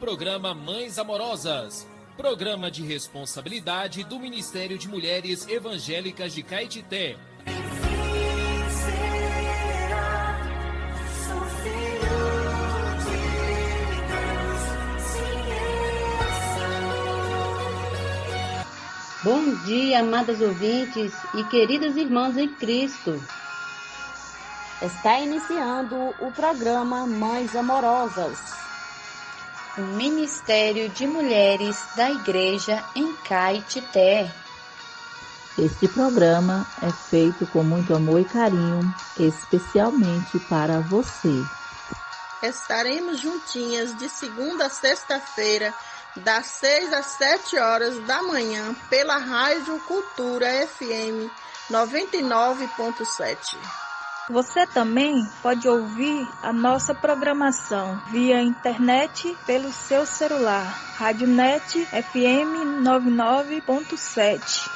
programa Mães Amorosas, programa de responsabilidade do Ministério de Mulheres Evangélicas de Caetité. Bom dia, amadas ouvintes e queridas irmãs em Cristo. Está iniciando o programa Mães Amorosas, o Ministério de Mulheres da Igreja em Caetité. Este programa é feito com muito amor e carinho, especialmente para você. Estaremos juntinhas de segunda a sexta-feira, das 6 às 7 horas da manhã, pela Rádio Cultura FM 99.7. Você também pode ouvir a nossa programação via internet pelo seu celular. Radionet FM 99.7.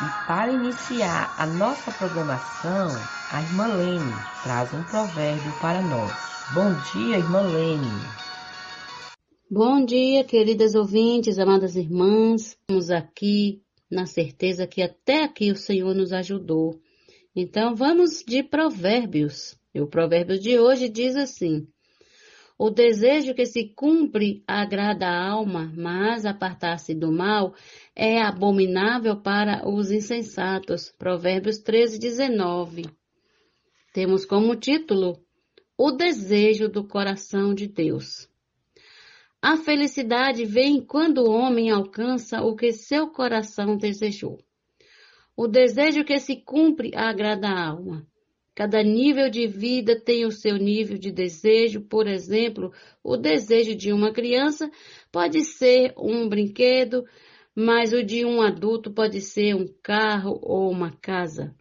E para iniciar a nossa programação, a irmã Lene traz um provérbio para nós. Bom dia, irmã Lene. Bom dia, queridas ouvintes, amadas irmãs. Estamos aqui na certeza que até aqui o Senhor nos ajudou. Então, vamos de provérbios. E o provérbio de hoje diz assim: o desejo que se cumpre agrada a alma, mas apartar-se do mal é abominável para os insensatos. Provérbios 13:19. Temos como título: o desejo do coração de Deus. A felicidade vem quando o homem alcança o que seu coração desejou. O desejo que se cumpre agrada a alma. Cada nível de vida tem o seu nível de desejo. Por exemplo, o desejo de uma criança pode ser um brinquedo, mas o de um adulto pode ser um carro ou uma casa.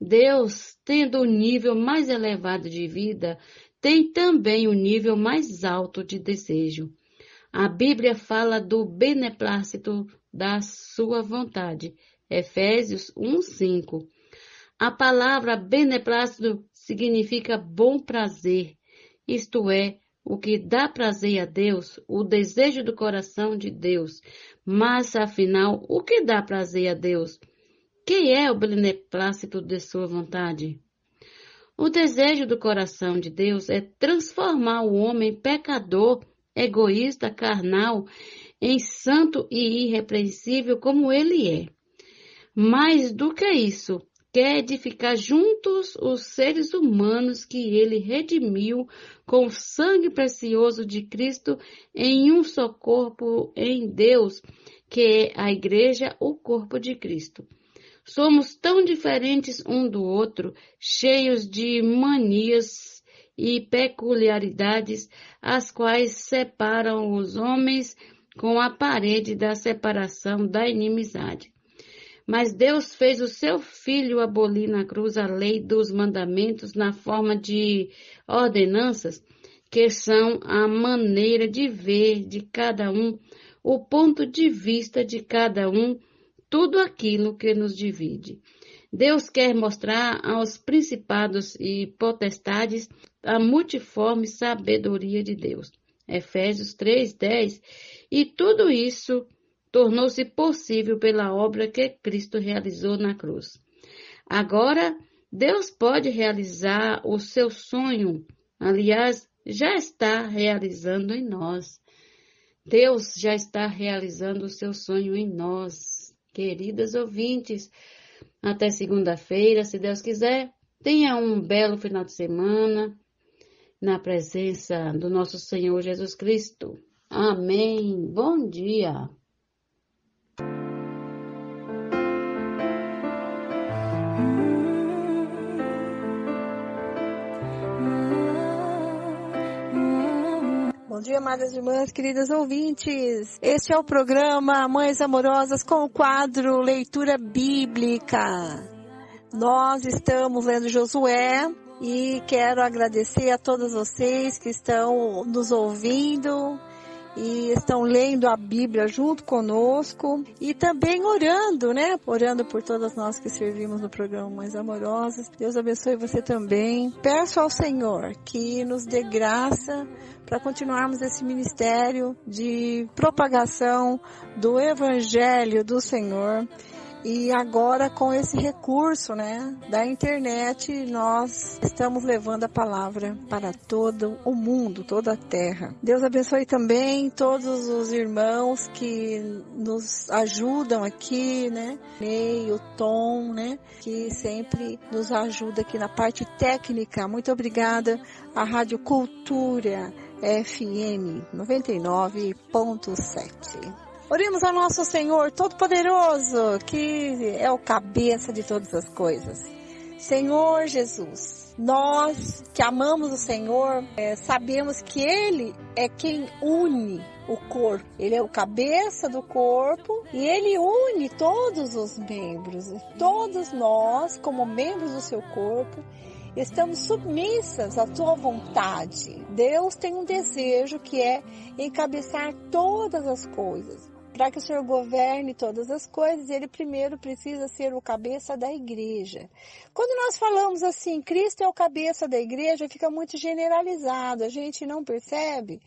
Deus, tendo o nível mais elevado de vida, tem também o nível mais alto de desejo. A Bíblia fala do beneplácito da sua vontade. Efésios 1:5. A palavra beneplácito significa bom prazer, isto é, o que dá prazer a Deus, o desejo do coração de Deus. Mas, afinal, o que dá prazer a Deus? Quem é o beneplácito de sua vontade? O desejo do coração de Deus é transformar o homem pecador, egoísta, carnal, em santo e irrepreensível como ele é. Mais do que isso, quer edificar juntos os seres humanos que ele redimiu com o sangue precioso de Cristo em um só corpo em Deus, que é a igreja, o corpo de Cristo. Somos tão diferentes um do outro, cheios de manias e peculiaridades, as quais separam os homens com a parede da separação da inimizade. Mas Deus fez o seu Filho abolir na cruz a lei dos mandamentos na forma de ordenanças, que são a maneira de ver de cada um, o ponto de vista de cada um, tudo aquilo que nos divide. Deus quer mostrar aos principados e potestades a multiforme sabedoria de Deus. Efésios 3:10. E tudo isso tornou-se possível pela obra que Cristo realizou na cruz. Agora, Deus pode realizar o seu sonho. Aliás, já está realizando em nós. Deus já está realizando o seu sonho em nós. Queridas ouvintes, até segunda-feira, se Deus quiser, tenha um belo final de semana na presença do nosso Senhor Jesus Cristo. Amém. Bom dia. Bom dia, amadas irmãs, queridas ouvintes. Este é o programa Mães Amorosas com o quadro Leitura Bíblica. Nós estamos lendo Josué e quero agradecer a todos vocês que estão nos ouvindo e estão lendo a Bíblia junto conosco e também orando, né? Orando por todas nós que servimos no programa Mães Amorosas. Deus abençoe você também. Peço ao Senhor que nos dê graça para continuarmos esse ministério de propagação do Evangelho do Senhor. E agora com esse recurso, né, da internet, nós estamos levando a palavra para todo o mundo, toda a terra. Deus abençoe também todos os irmãos que nos ajudam aqui, né, Ney, o Tom, né, que sempre nos ajuda aqui na parte técnica. Muito obrigada à Rádio Cultura FM 99.7. Oremos ao nosso Senhor Todo-Poderoso, que é o cabeça de todas as coisas. Senhor Jesus, nós que amamos o Senhor, sabemos que Ele é quem une o corpo. Ele é o cabeça do corpo e Ele une todos os membros. Todos nós, como membros do seu corpo, estamos submissas à tua vontade. Deus tem um desejo que é encabeçar todas as coisas. Para que o Senhor governe todas as coisas, Ele primeiro precisa ser o cabeça da igreja. Quando nós falamos assim, Cristo é o cabeça da igreja, fica muito generalizado. A gente não percebe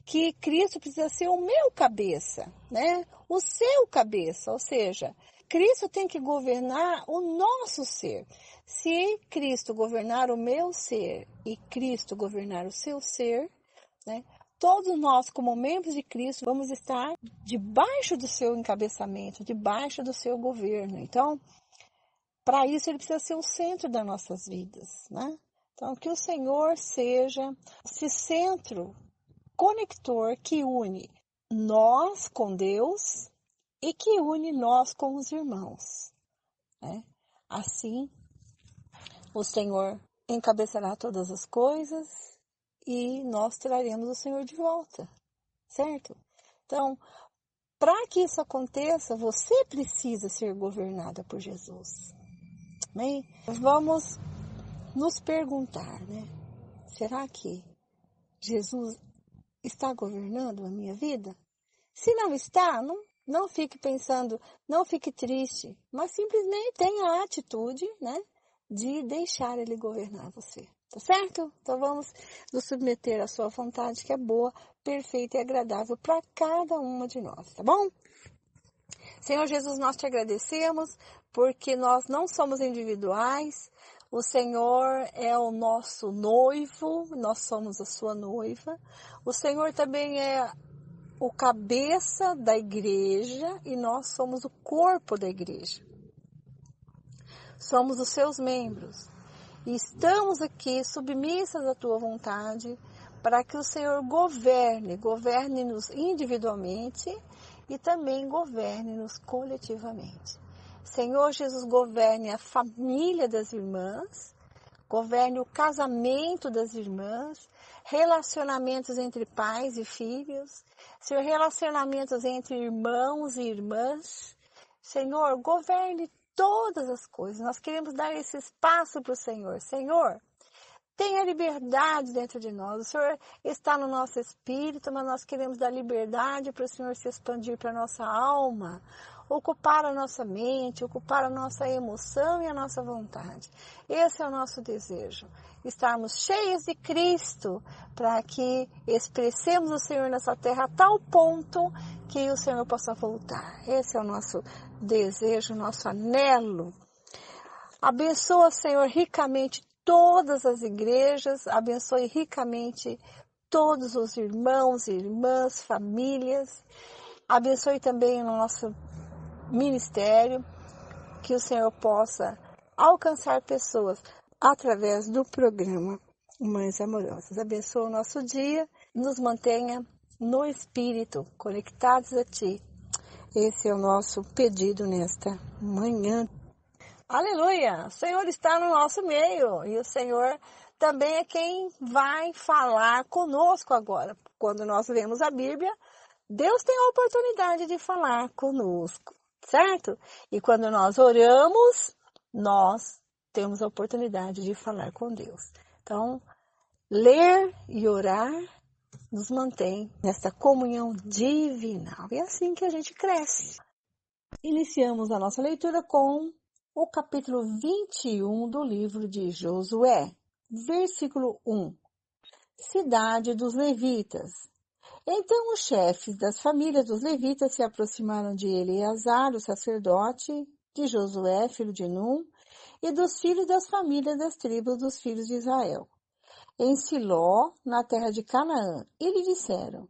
que Cristo precisa ser o meu cabeça, né? O seu cabeça, ou seja, Cristo tem que governar o nosso ser. Se Cristo governar o meu ser e Cristo governar o seu ser, né? Todos nós, como membros de Cristo, vamos estar debaixo do seu encabeçamento, debaixo do seu governo. Então, para isso, Ele precisa ser o centro das nossas vidas, né? Então, que o Senhor seja esse centro conector que une nós com Deus e que une nós com os irmãos, né? Assim, o Senhor encabeçará todas as coisas e nós traremos o Senhor de volta, certo? Então, para que isso aconteça, você precisa ser governada por Jesus. Amém? Vamos nos perguntar, né? Será que Jesus está governando a minha vida? Se não está, não fique pensando, não fique triste, mas simplesmente tenha a atitude, né, de deixar Ele governar você. Tá certo? Então vamos nos submeter à sua vontade, que é boa, perfeita e agradável para cada uma de nós, tá bom? Senhor Jesus, nós te agradecemos porque nós não somos individuais. O Senhor é o nosso noivo, nós somos a sua noiva. O Senhor também é o cabeça da igreja e nós somos o corpo da igreja. Somos os seus membros. E estamos aqui submissas à tua vontade para que o Senhor governe-nos individualmente e também governe-nos coletivamente. Senhor Jesus, governe a família das irmãs, governe o casamento das irmãs, relacionamentos entre pais e filhos, Senhor, relacionamentos entre irmãos e irmãs. Senhor, governe todas as coisas. Nós queremos dar esse espaço para o Senhor. Senhor, tenha liberdade dentro de nós. O Senhor está no nosso espírito, mas nós queremos dar liberdade para o Senhor se expandir para a nossa alma, ocupar a nossa mente, ocupar a nossa emoção e a nossa vontade. Esse é o nosso desejo. Estarmos cheios de Cristo para que expressemos o Senhor nessa terra a tal ponto que o Senhor possa voltar. Esse é o nosso desejo, nosso anelo. Abençoa, Senhor, ricamente todas as igrejas, abençoe ricamente todos os irmãos e irmãs, famílias. Abençoe também o nosso ministério, que o Senhor possa alcançar pessoas através do programa Mães Amorosas. Abençoa o nosso dia, nos mantenha no Espírito, conectados a Ti. Esse é o nosso pedido nesta manhã. Aleluia! O Senhor está no nosso meio e o Senhor também é quem vai falar conosco agora. Quando nós lemos a Bíblia, Deus tem a oportunidade de falar conosco, certo? E quando nós oramos, nós temos a oportunidade de falar com Deus. Então, ler e orar nos mantém nesta comunhão divinal. E é assim que a gente cresce. Iniciamos a nossa leitura com o capítulo 21 do livro de Josué, versículo 1. Cidade dos Levitas. Então os chefes das famílias dos levitas se aproximaram de Eleazar, o sacerdote, de Josué, filho de Num, e dos filhos das famílias das tribos dos filhos de Israel, em Siló, na terra de Canaã, e lhe disseram: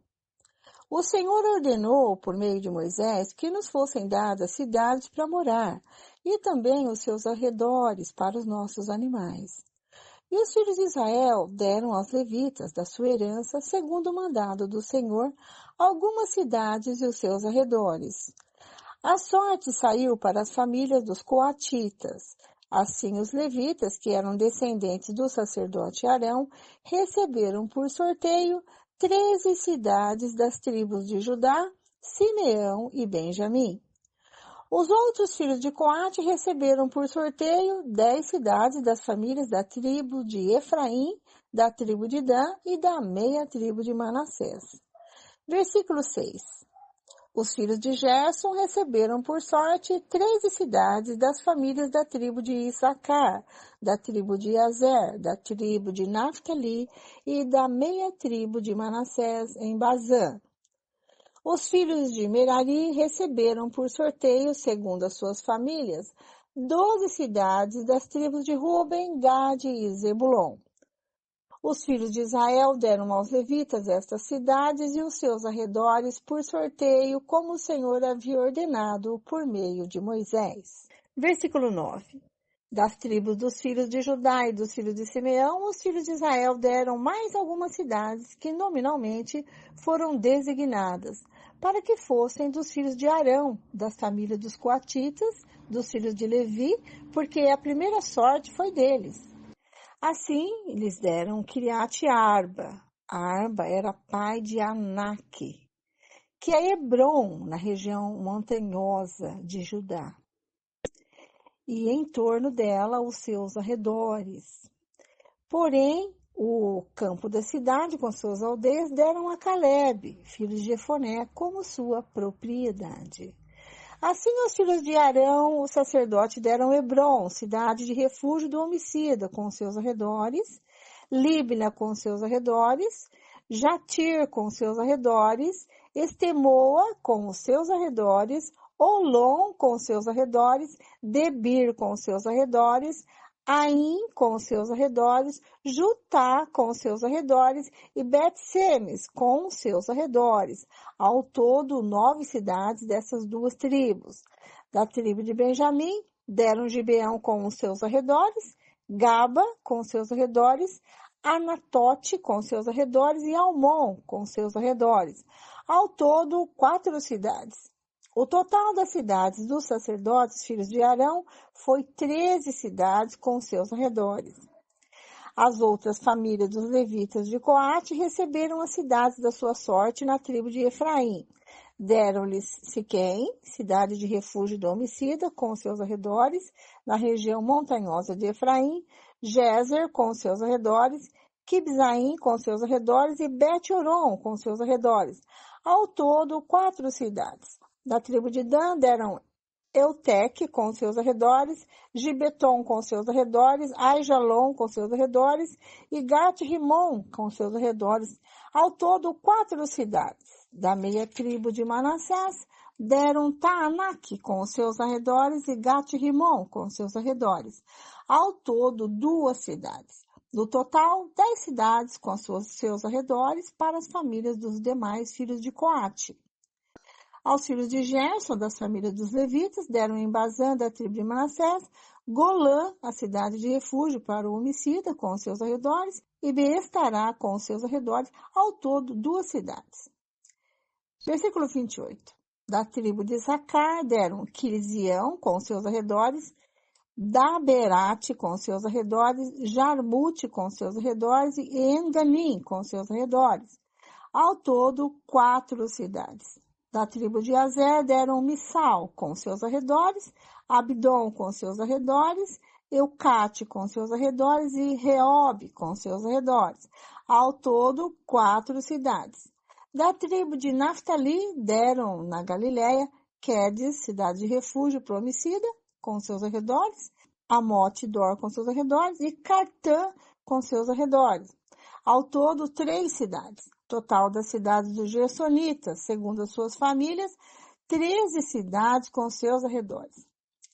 O Senhor ordenou, por meio de Moisés, que nos fossem dadas cidades para morar, e também os seus arredores para os nossos animais. E os filhos de Israel deram aos levitas da sua herança, segundo o mandado do Senhor, algumas cidades e os seus arredores. A sorte saiu para as famílias dos coatitas. Assim os levitas, que eram descendentes do sacerdote Arão, receberam por sorteio 13 cidades das tribos de Judá, Simeão e Benjamim. Os outros filhos de Coate receberam por sorteio 10 cidades das famílias da tribo de Efraim, da tribo de Dan e da meia tribo de Manassés. Versículo 6. Os filhos de Gerson receberam por sorte 13 cidades das famílias da tribo de Issacar, da tribo de Azer, da tribo de Naftali e da meia tribo de Manassés em Bazã. Os filhos de Merari receberam por sorteio, segundo as suas famílias, 12 cidades das tribos de Ruben, Gade e Zebulon. Os filhos de Israel deram aos levitas estas cidades e os seus arredores por sorteio, como o Senhor havia ordenado por meio de Moisés. Versículo 9. Das tribos dos filhos de Judá e dos filhos de Simeão, os filhos de Israel deram mais algumas cidades que nominalmente foram designadas, para que fossem dos filhos de Arão, das famílias dos coatitas, dos filhos de Levi, porque a primeira sorte foi deles. Assim, eles deram Kiriat Arba. Arba era pai de Anak, que é Hebron, na região montanhosa de Judá, e em torno dela os seus arredores. Porém, o campo da cidade com suas aldeias deram a Calebe, filho de Jefoné, como sua propriedade. Assim, os filhos de Arão, o sacerdote, deram Hebron, cidade de refúgio do homicida, com seus arredores, Líbna com seus arredores, Jatir com seus arredores, Estemoa com os seus arredores, Olom com seus arredores, Debir com seus arredores, Aim com seus arredores, Jutá com seus arredores e Bet-Semes com seus arredores. Ao todo, 9 cidades dessas duas tribos. Da tribo de Benjamim, deram Gibeão com os seus arredores, Gaba com seus arredores, Anatote com seus arredores e Almon com seus arredores. Ao todo, 4 cidades. O total das cidades dos sacerdotes, filhos de Arão, foi 13 cidades com seus arredores. As outras famílias dos levitas de Coate receberam as cidades da sua sorte na tribo de Efraim. Deram-lhes Siquém, cidade de refúgio do homicida, com seus arredores, na região montanhosa de Efraim, Gézer, com seus arredores, Quibzaim, com seus arredores, e Bet-Horon, com seus arredores. Ao todo, 4 cidades. Da tribo de Dan deram Eutec com seus arredores, Gibeton com seus arredores, Aijalon com seus arredores e Gat-Rimon com seus arredores. Ao todo, 4 cidades. Da meia tribo de Manassés deram Taanak com seus arredores e Gat-Rimon com seus arredores. Ao todo, 2 cidades. No total, 10 cidades com seus arredores para as famílias dos demais filhos de Coate. Aos filhos de Gerson, das famílias dos levitas, deram em Bazã, da tribo de Manassés, Golã, a cidade de refúgio para o homicida, com os seus arredores, e Beestará, com os seus arredores, ao todo 2 cidades. Versículo 28. Da tribo de Issacar, deram Quirzião, com os seus arredores, Daberate, com os seus arredores, Jarmute, com os seus arredores, e Enganim, com os seus arredores. Ao todo, 4 cidades. Da tribo de Azer deram Missal com seus arredores, Abdon com seus arredores, Eucate com seus arredores e Reob com seus arredores. Ao todo, 4 cidades. Da tribo de Naftali deram na Galiléia Quedes, cidade de refúgio para o homicida, com seus arredores, Amote Dor com seus arredores e Cartã com seus arredores. Ao todo, 3 cidades. Total das cidades dos Gersonitas, segundo as suas famílias, 13 cidades com seus arredores.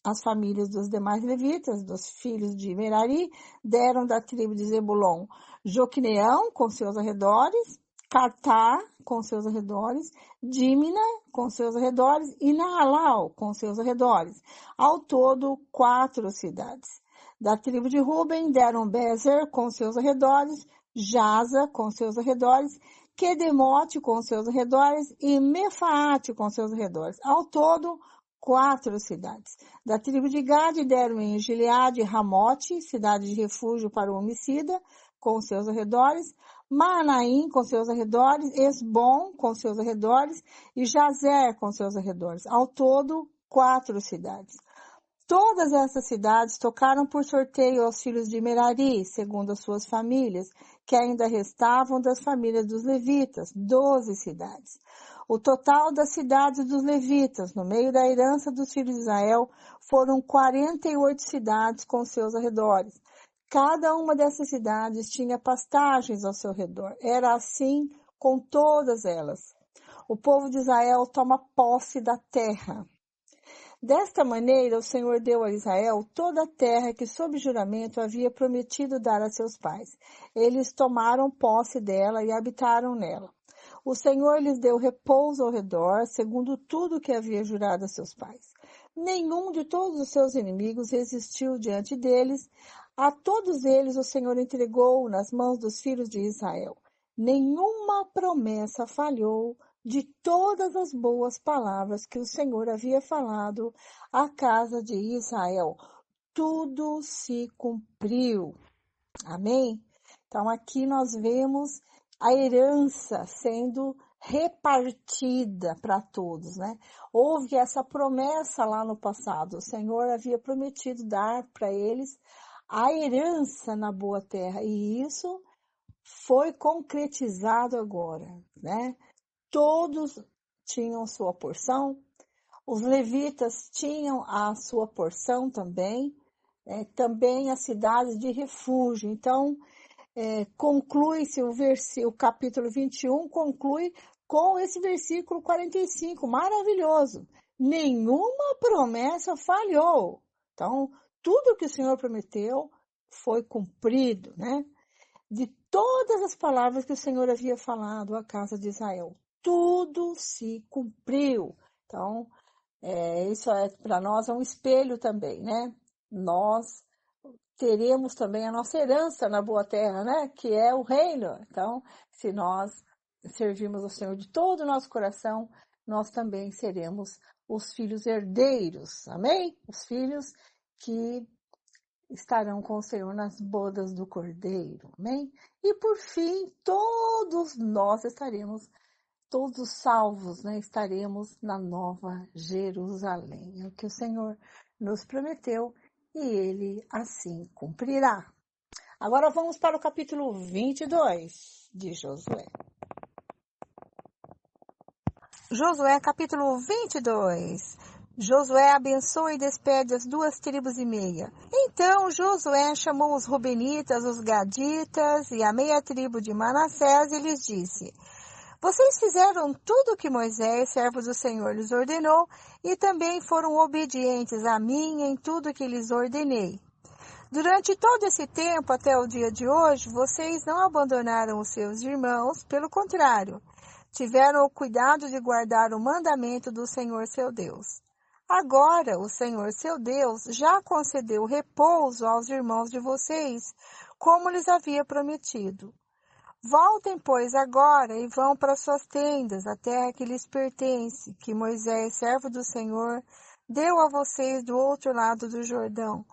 As famílias dos demais levitas, dos filhos de Merari, deram da tribo de Zebulon Joquineão com seus arredores, Cartá com seus arredores, Dímina com seus arredores e Naalau com seus arredores. Ao todo, 4 cidades. Da tribo de Ruben deram Bezer com seus arredores, Jaza com seus arredores, Quedemote com seus arredores e Mefaate com seus arredores. Ao todo, 4 cidades. Da tribo de Gade deram em Gileade Ramote, cidade de refúgio para o homicida, com seus arredores, Maanaim com seus arredores, Esbom com seus arredores e Jazer com seus arredores. Ao todo, 4 cidades. Todas essas cidades tocaram por sorteio aos filhos de Merari, segundo as suas famílias, que ainda restavam das famílias dos levitas, 12 cidades. O total das cidades dos levitas, no meio da herança dos filhos de Israel, foram 48 cidades com seus arredores. Cada uma dessas cidades tinha pastagens ao seu redor. Era assim com todas elas. O povo de Israel toma posse da terra. Desta maneira, o Senhor deu a Israel toda a terra que, sob juramento, havia prometido dar a seus pais. Eles tomaram posse dela e habitaram nela. O Senhor lhes deu repouso ao redor, segundo tudo que havia jurado a seus pais. Nenhum de todos os seus inimigos resistiu diante deles. A todos eles o Senhor entregou nas mãos dos filhos de Israel. Nenhuma promessa falhou de todas as boas palavras que o Senhor havia falado à casa de Israel. Tudo se cumpriu. Amém? Então, aqui nós vemos a herança sendo repartida para todos, né? Houve essa promessa lá no passado. O Senhor havia prometido dar para eles a herança na boa terra. E isso foi concretizado agora, né? Todos tinham sua porção, os levitas tinham a sua porção também, também as cidades de refúgio. Então, conclui-se o capítulo 21, conclui com esse versículo 45, maravilhoso. Nenhuma promessa falhou. Então, tudo que o Senhor prometeu foi cumprido, né? De todas as palavras que o Senhor havia falado à casa de Israel, tudo se cumpriu. Então, isso para nós é um espelho também, né? Nós teremos também a nossa herança na boa terra, né? Que é o reino. Então, se nós servirmos ao Senhor de todo o nosso coração, nós também seremos os filhos herdeiros, amém? Os filhos que estarão com o Senhor nas bodas do Cordeiro, amém? E por fim, todos nós estaremos, todos salvos, né? Estaremos na Nova Jerusalém. É o que o Senhor nos prometeu e Ele assim cumprirá. Agora vamos para o capítulo 22 de Josué. Josué, capítulo 22. Josué abençoa e despede as 2 tribos e meia. Então Josué chamou os Rubenitas, os Gaditas e a meia tribo de Manassés e lhes disse: Vocês fizeram tudo o que Moisés, servo do Senhor, lhes ordenou e também foram obedientes a mim em tudo que lhes ordenei. Durante todo esse tempo, até o dia de hoje, vocês não abandonaram os seus irmãos, pelo contrário, tiveram o cuidado de guardar o mandamento do Senhor seu Deus. Agora, o Senhor seu Deus já concedeu repouso aos irmãos de vocês, como lhes havia prometido. Voltem, pois, agora e vão para suas tendas, a terra que lhes pertence, que Moisés, servo do Senhor, deu a vocês do outro lado do Jordão.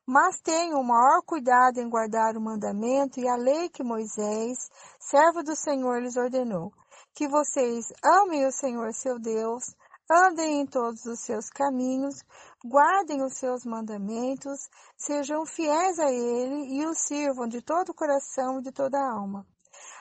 Mas tenham o maior cuidado em guardar o mandamento e a lei que Moisés, servo do Senhor, lhes ordenou. Que vocês amem o Senhor seu Deus, andem em todos os seus caminhos, guardem os seus mandamentos, sejam fiéis a Ele e o sirvam de todo o coração e de toda a alma.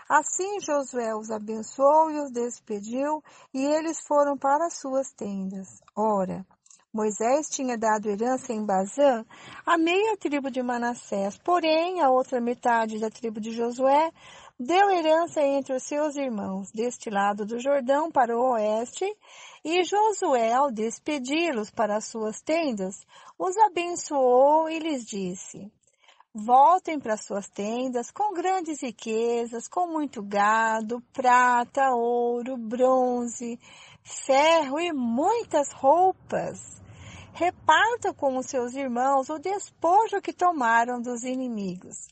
Assim Josué os abençoou e os despediu, e eles foram para as suas tendas. Ora, Moisés tinha dado herança em Bazã à meia tribo de Manassés, porém a outra metade da tribo de Josué deu herança entre os seus irmãos, deste lado do Jordão para o oeste, e Josué, ao despedi-los para as suas tendas, os abençoou e lhes disse: voltem para suas tendas com grandes riquezas, com muito gado, prata, ouro, bronze, ferro e muitas roupas. Repartam com os seus irmãos o despojo que tomaram dos inimigos.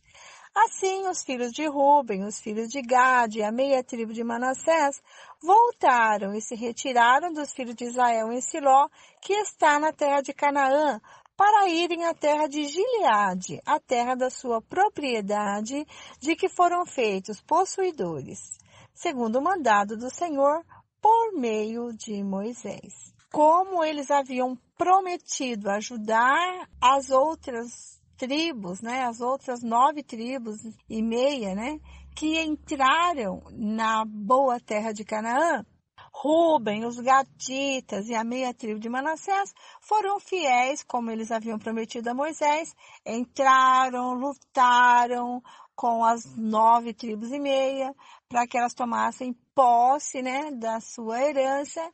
Assim, os filhos de Ruben, os filhos de Gade e a meia tribo de Manassés voltaram e se retiraram dos filhos de Israel em Siló, que está na terra de Canaã, para irem à terra de Gileade, a terra da sua propriedade, de que foram feitos possuidores, segundo o mandado do Senhor, por meio de Moisés. Como eles haviam prometido ajudar as outras tribos, as outras 9 tribos e meia, que entraram na boa terra de Canaã, Ruben, os gaditas e a meia tribo de Manassés foram fiéis, como eles haviam prometido a Moisés, entraram, lutaram com as 9 tribos e meia, para que elas tomassem posse, da sua herança,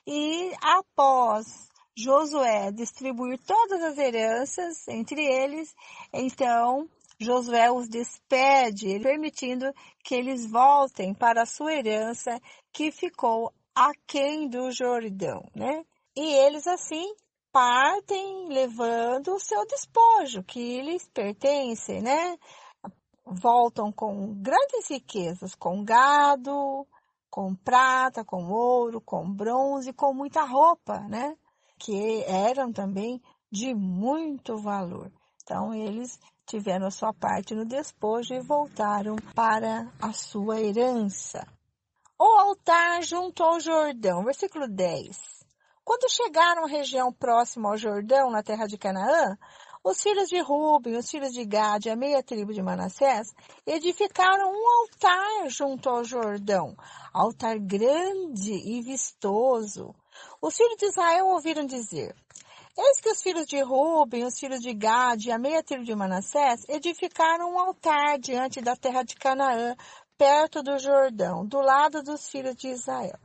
e após Josué distribuir todas as heranças entre eles, então Josué os despede, permitindo que eles voltem para a sua herança, que ficou aquém do Jordão, E eles, assim, partem levando o seu despojo, que lhes pertence, Voltam com grandes riquezas, com gado, com prata, com ouro, com bronze, com muita roupa, Que eram também de muito valor. Então, eles tiveram a sua parte no despojo e voltaram para a sua herança. O altar junto ao Jordão, versículo 10. Quando chegaram à região próxima ao Jordão, na terra de Canaã, os filhos de Ruben, os filhos de Gade e a meia tribo de Manassés edificaram um altar junto ao Jordão, altar grande e vistoso. Os filhos de Israel ouviram dizer: eis que os filhos de Ruben, os filhos de Gade e a meia tribo de Manassés edificaram um altar diante da terra de Canaã, perto do Jordão, do lado dos filhos de Israel.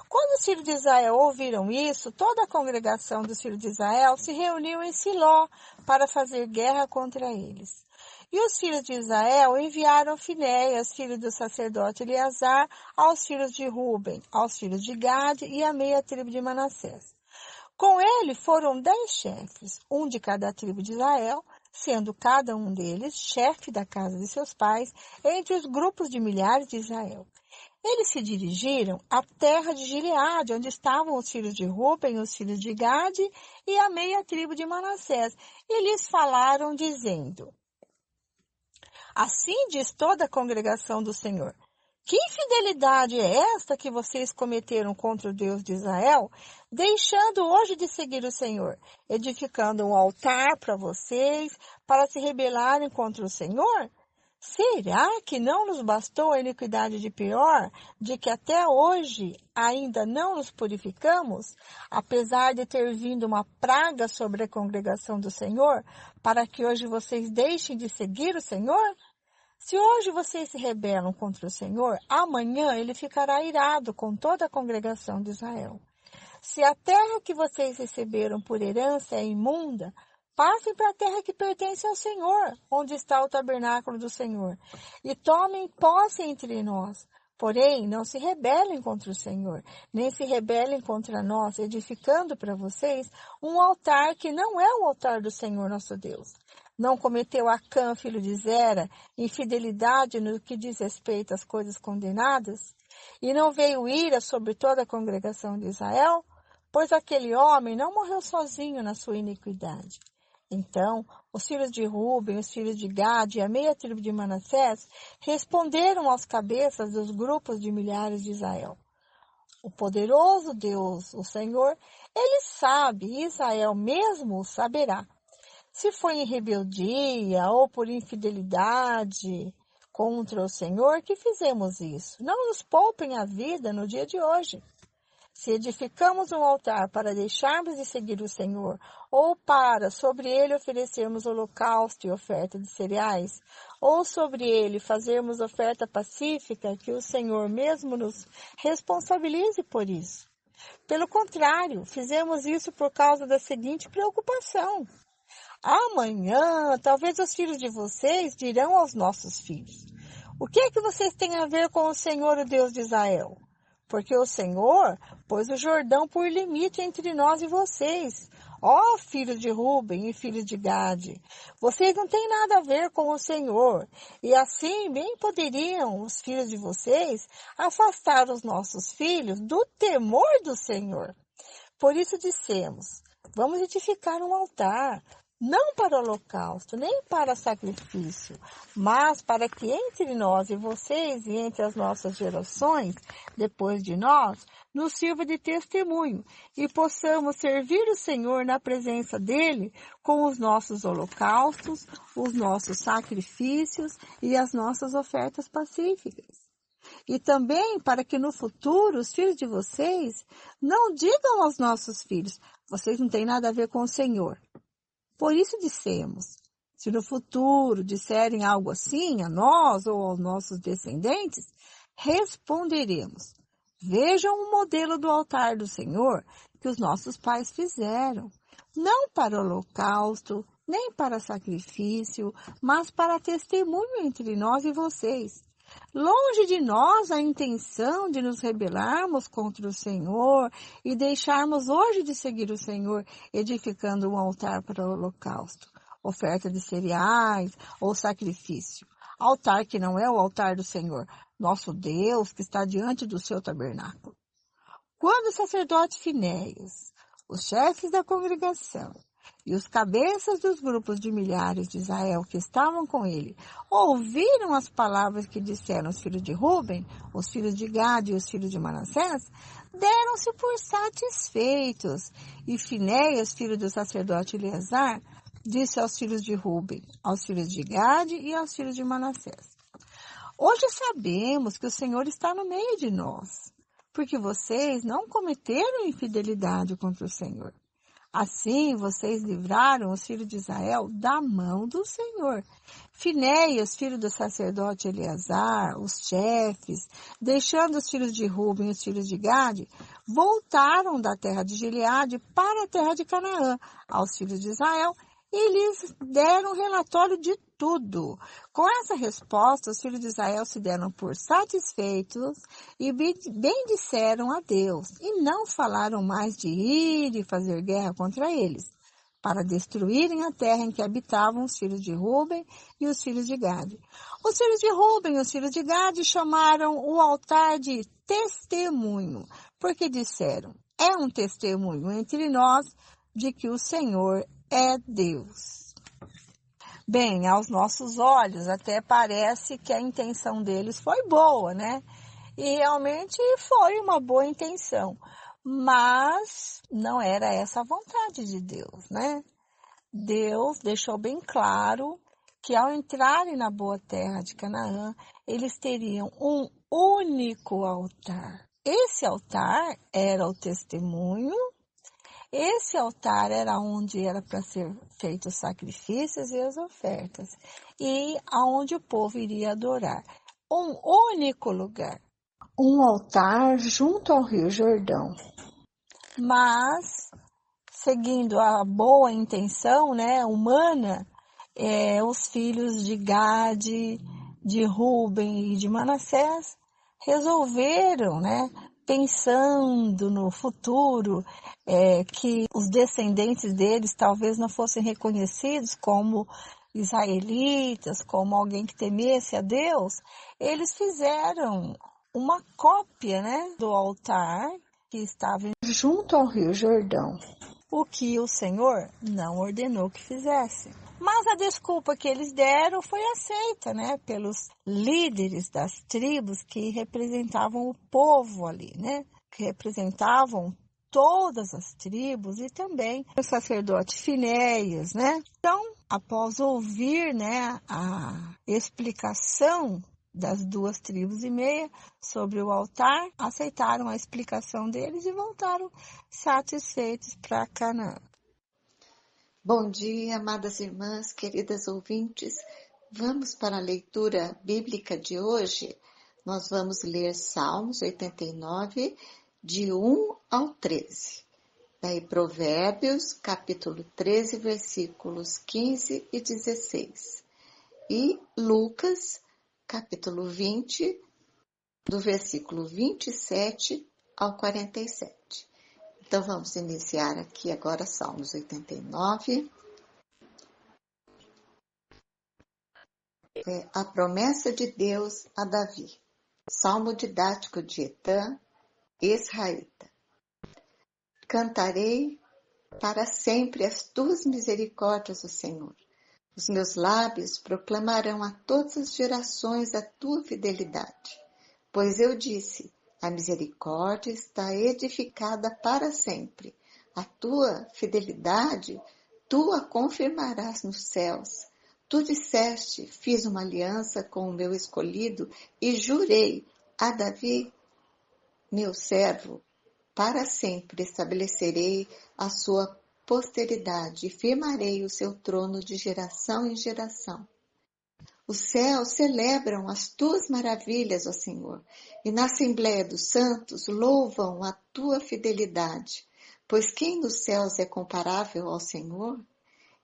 Quando os filhos de Israel ouviram isso, toda a congregação dos filhos de Israel se reuniu em Siló para fazer guerra contra eles. E os filhos de Israel enviaram Finéias, filho do sacerdote Eleazar, aos filhos de Ruben, aos filhos de Gade e a meia tribo de Manassés. Com ele foram 10 chefes, um de cada tribo de Israel, sendo cada um deles chefe da casa de seus pais, entre os grupos de milhares de Israel. Eles se dirigiram à terra de Gileade, onde estavam os filhos de Ruben, os filhos de Gade e a meia tribo de Manassés, e lhes falaram, dizendo: assim diz toda a congregação do Senhor: que infidelidade é esta que vocês cometeram contra o Deus de Israel, deixando hoje de seguir o Senhor, edificando um altar para vocês, para se rebelarem contra o Senhor? Será que não nos bastou a iniquidade de pior, de que até hoje ainda não nos purificamos, apesar de ter vindo uma praga sobre a congregação do Senhor, para que hoje vocês deixem de seguir o Senhor? Se hoje vocês se rebelam contra o Senhor, amanhã ele ficará irado com toda a congregação de Israel. Se a terra que vocês receberam por herança é imunda, passem para a terra que pertence ao Senhor, onde está o tabernáculo do Senhor, e tomem posse entre nós. Porém, não se rebelem contra o Senhor, nem se rebelem contra nós, edificando para vocês um altar que não é o altar do Senhor nosso Deus. Não cometeu Acã, filho de Zera, infidelidade no que diz respeito às coisas condenadas? E não veio ira sobre toda a congregação de Israel? Pois aquele homem não morreu sozinho na sua iniquidade. Então, os filhos de Ruben, os filhos de Gade e a meia tribo de Manassés responderam aos cabeças dos grupos de milhares de Israel: o poderoso Deus, o Senhor, ele sabe, e Israel mesmo o saberá. Se foi em rebeldia ou por infidelidade contra o Senhor que fizemos isso. Não nos poupem a vida no dia de hoje. Se edificamos um altar para deixarmos de seguir o Senhor, ou para sobre ele oferecermos holocausto e oferta de cereais, ou sobre ele fazermos oferta pacífica, que o Senhor mesmo nos responsabilize por isso. Pelo contrário, fizemos isso por causa da seguinte preocupação. Amanhã, talvez os filhos de vocês dirão aos nossos filhos: o que é que vocês têm a ver com o Senhor, o Deus de Israel? Porque o Senhor pôs o Jordão por limite entre nós e vocês. Ó filhos de Ruben e filhos de Gade, vocês não têm nada a ver com o Senhor. E assim bem poderiam os filhos de vocês afastar os nossos filhos do temor do Senhor. Por isso dissemos: vamos edificar um altar, não para holocausto, nem para sacrifício, mas para que entre nós e vocês e entre as nossas gerações, depois de nós, nos sirva de testemunho e possamos servir o Senhor na presença dele com os nossos holocaustos, os nossos sacrifícios e as nossas ofertas pacíficas. E também para que no futuro os filhos de vocês não digam aos nossos filhos: vocês não têm nada a ver com o Senhor. Por isso dissemos: se no futuro disserem algo assim a nós ou aos nossos descendentes, responderemos: vejam o modelo do altar do Senhor que os nossos pais fizeram, não para holocausto, nem para sacrifício, mas para testemunho entre nós e vocês. Longe de nós a intenção de nos rebelarmos contra o Senhor e deixarmos hoje de seguir o Senhor, edificando um altar para o holocausto, oferta de cereais ou sacrifício. Altar que não é o altar do Senhor, nosso Deus, que está diante do seu tabernáculo. Quando o sacerdote Finéias, os chefes da congregação e os cabeças dos grupos de milhares de Israel que estavam com ele ouviram as palavras que disseram os filhos de Ruben, os filhos de Gade e os filhos de Manassés, deram-se por satisfeitos. E Finéias, filho do sacerdote Eleazar, disse aos filhos de Ruben, aos filhos de Gade e aos filhos de Manassés: hoje sabemos que o Senhor está no meio de nós, porque vocês não cometeram infidelidade contra o Senhor. Assim, vocês livraram os filhos de Israel da mão do Senhor. Finéias, filho do sacerdote Eleazar, os chefes, deixando os filhos de Ruben e os filhos de Gade, voltaram da terra de Gileade para a terra de Canaã, aos filhos de Israel, e lhes deram relatório de tudo. Com essa resposta, os filhos de Israel se deram por satisfeitos e bendisseram a Deus, e não falaram mais de ir e fazer guerra contra eles, para destruírem a terra em que habitavam os filhos de Ruben e os filhos de Gade. Os filhos de Ruben e os filhos de Gade chamaram o altar de testemunho, porque disseram: é um testemunho entre nós de que o Senhor é Deus. Bem, aos nossos olhos até parece que a intenção deles foi boa, né? E realmente foi uma boa intenção, mas não era essa a vontade de Deus, né? Deus deixou bem claro que ao entrarem na boa terra de Canaã, eles teriam um único altar. Esse altar era o testemunho. Esse altar era onde era para ser feitos os sacrifícios e as ofertas, e aonde o povo iria adorar. Um único lugar, um altar junto ao Rio Jordão. Mas, seguindo a boa intenção, né, humana, os filhos de Gade, de Ruben e de Manassés resolveram, né, pensando no futuro, que os descendentes deles talvez não fossem reconhecidos como israelitas, como alguém que temesse a Deus, eles fizeram uma cópia, né, do altar que estava junto ao Rio Jordão, o que o Senhor não ordenou que fizessem. Mas a desculpa que eles deram foi aceita, né, pelos líderes das tribos que representavam o povo ali, né, que representavam todas as tribos e também o sacerdote Finéias, né. Então, após ouvir, né, a explicação das 2,5 tribos sobre o altar, aceitaram a explicação deles e voltaram satisfeitos para Canaã. Bom dia, amadas irmãs, queridas ouvintes. Vamos para a leitura bíblica de hoje. Nós vamos ler Salmos 89, de 1 ao 13. Daí Provérbios, capítulo 13, versículos 15 e 16. E Lucas, capítulo 20, do versículo 27 ao 47. Então, vamos iniciar aqui agora Salmos 89. A promessa de Deus a Davi. Salmo didático de Etã, Israelita. Cantarei para sempre as tuas misericórdias, ó Senhor. Os meus lábios proclamarão a todas as gerações a tua fidelidade. Pois eu disse, a misericórdia está edificada para sempre. A tua fidelidade, tu a confirmarás nos céus. Tu disseste, fiz uma aliança com o meu escolhido e jurei a Davi, meu servo, para sempre estabelecerei a sua posteridade e firmarei o seu trono de geração em geração. Os céus celebram as tuas maravilhas, ó Senhor, e na Assembleia dos Santos louvam a tua fidelidade. Pois quem nos céus é comparável ao Senhor?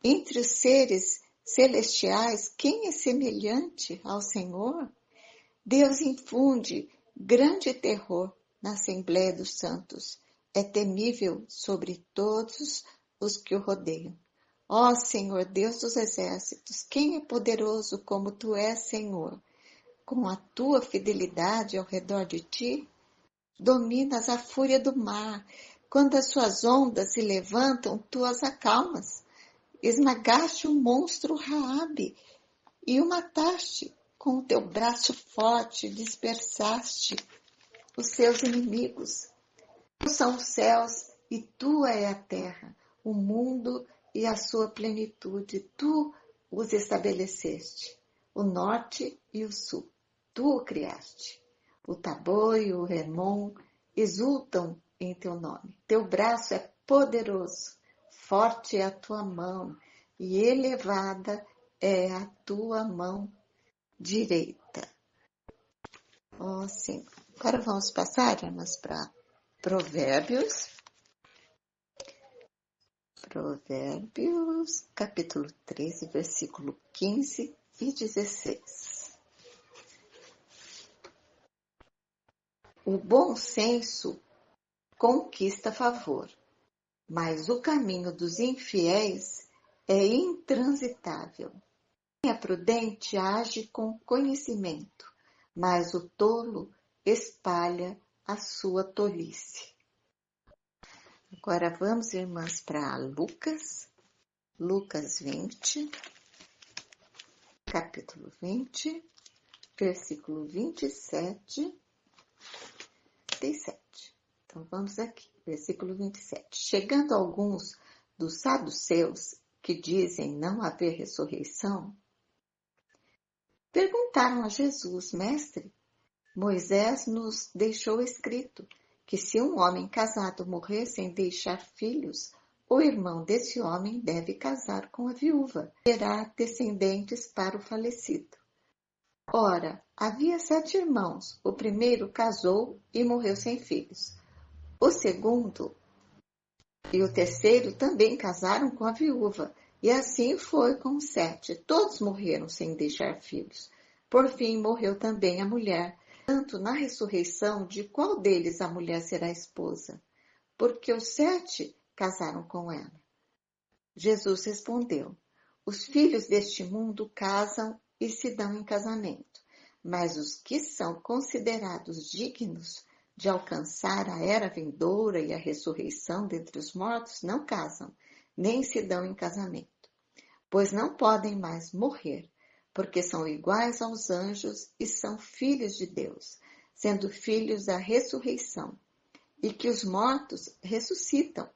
Entre os seres celestiais, quem é semelhante ao Senhor? Deus infunde grande terror na Assembleia dos Santos. É temível sobre todos os que o rodeiam. Ó Senhor, Deus dos exércitos, quem é poderoso como tu és, Senhor? Com a tua fidelidade ao redor de ti, dominas a fúria do mar. Quando as suas ondas se levantam, tu as acalmas. Esmagaste o monstro Raabe e o mataste. Com o teu braço forte dispersaste os seus inimigos. Tu são os céus e tua é a terra, o mundo e a sua plenitude. Tu os estabeleceste, o norte e o sul. Tu o criaste. O Tabor e o Hermon exultam em teu nome. Teu braço é poderoso, forte é a tua mão e elevada é a tua mão direita. Ó Senhor. Agora vamos passar, irmãs, para Provérbios. Provérbios, capítulo 13, versículo 15 e 16. O bom senso conquista favor, mas o caminho dos infiéis é intransitável. Quem é prudente age com conhecimento, mas o tolo espalha a sua tolice. Agora vamos, irmãs, para Lucas 20, capítulo 20, versículo 27, 37. Então vamos aqui, versículo 27. Chegando alguns dos saduceus que dizem não haver ressurreição, perguntaram a Jesus, mestre, Moisés nos deixou escrito que se um homem casado morrer sem deixar filhos, o irmão desse homem deve casar com a viúva, terá descendentes para o falecido. Ora, havia 7 irmãos. O primeiro casou e morreu sem filhos. O segundo e o terceiro também casaram com a viúva, e assim foi com os 7. Todos morreram sem deixar filhos. Por fim, morreu também a mulher. Tanto na ressurreição, de qual deles a mulher será esposa? Porque os 7 casaram com ela. Jesus respondeu, os filhos deste mundo casam e se dão em casamento, mas os que são considerados dignos de alcançar a era vindoura e a ressurreição dentre os mortos não casam, nem se dão em casamento, pois não podem mais morrer, porque são iguais aos anjos e são filhos de Deus, sendo filhos da ressurreição, e que os mortos ressuscitam.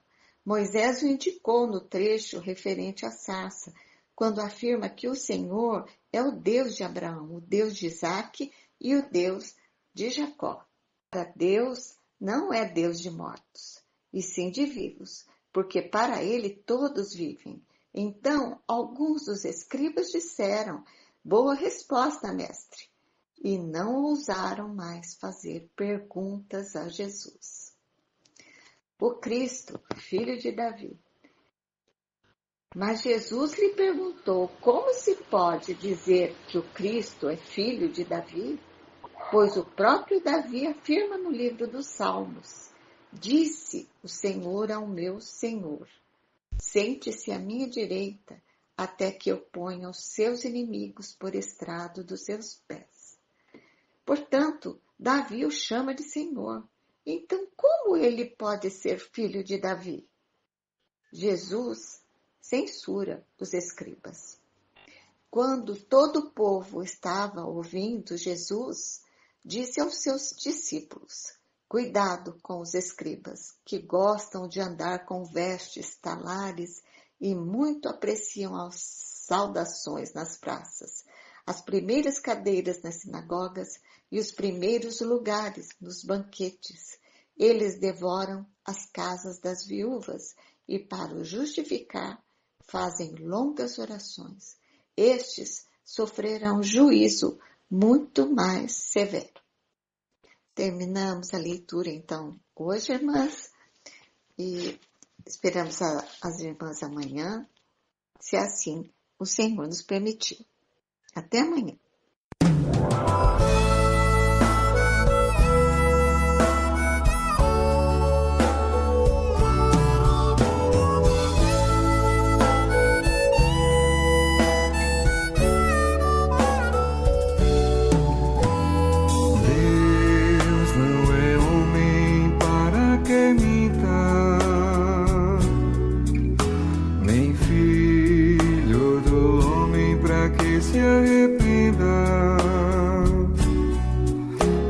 Moisés o indicou no trecho referente à sarça, quando afirma que o Senhor é o Deus de Abraão, o Deus de Isaque e o Deus de Jacó. Para Deus não é Deus de mortos, e sim de vivos, porque para ele todos vivem. Então, alguns dos escribas disseram: boa resposta, mestre, e não ousaram mais fazer perguntas a Jesus. O Cristo, filho de Davi. Mas Jesus lhe perguntou: como se pode dizer que o Cristo é filho de Davi? Pois o próprio Davi afirma no livro dos Salmos: disse o Senhor ao meu Senhor: sente-se à minha direita, até que eu ponha os seus inimigos por estrado dos seus pés. Portanto, Davi o chama de Senhor. Então, como ele pode ser filho de Davi? Jesus censura os escribas. Quando todo o povo estava ouvindo Jesus, disse aos seus discípulos: cuidado com os escribas, que gostam de andar com vestes talares e muito apreciam as saudações nas praças, as primeiras cadeiras nas sinagogas e os primeiros lugares nos banquetes. Eles devoram as casas das viúvas e, para o justificar, fazem longas orações. Estes sofrerão juízo muito mais severo. Terminamos a leitura, então, hoje, irmãs, e esperamos as irmãs amanhã, se assim o Senhor nos permitir. Até amanhã. Se arrependa,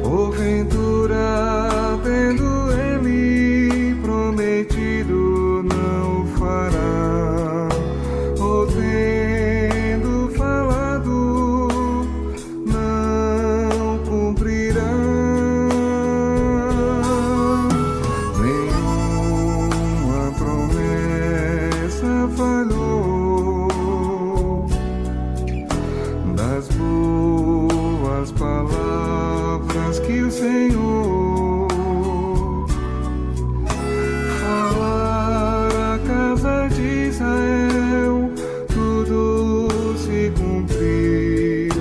porventura, tendo ele prometido, não fará, ou tendo falado, não cumprirá. Nenhuma promessa falhou. Das boas palavras que o Senhor falar à casa de Israel, tudo se cumpriu.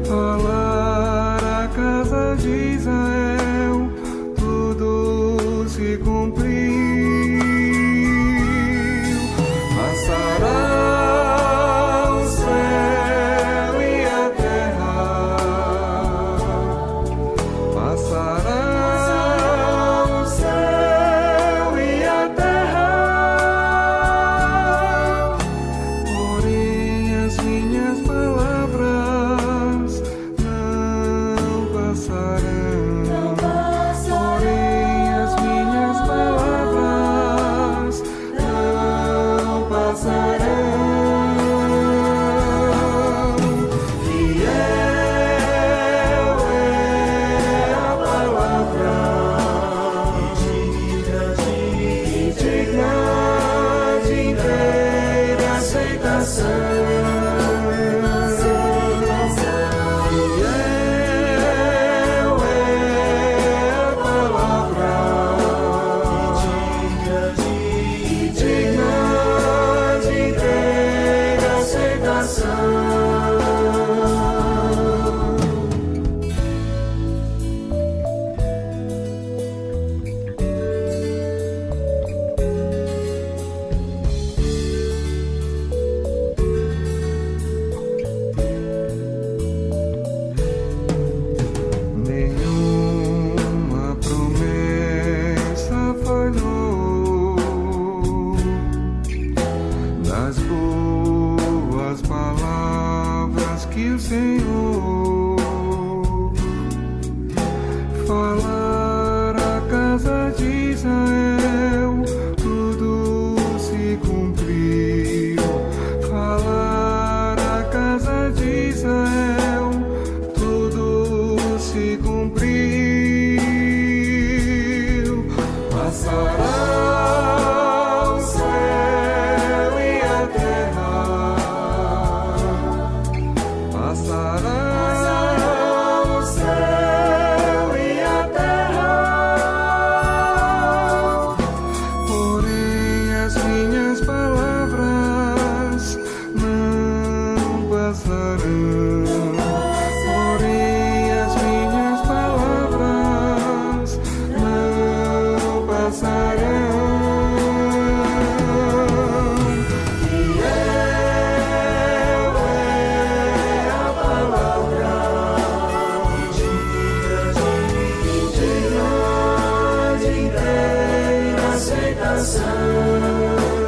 Falar à casa de Israel, tudo se cumpriu. Passará falar à casa de Israel, tudo se cumpriu. Falar Sará.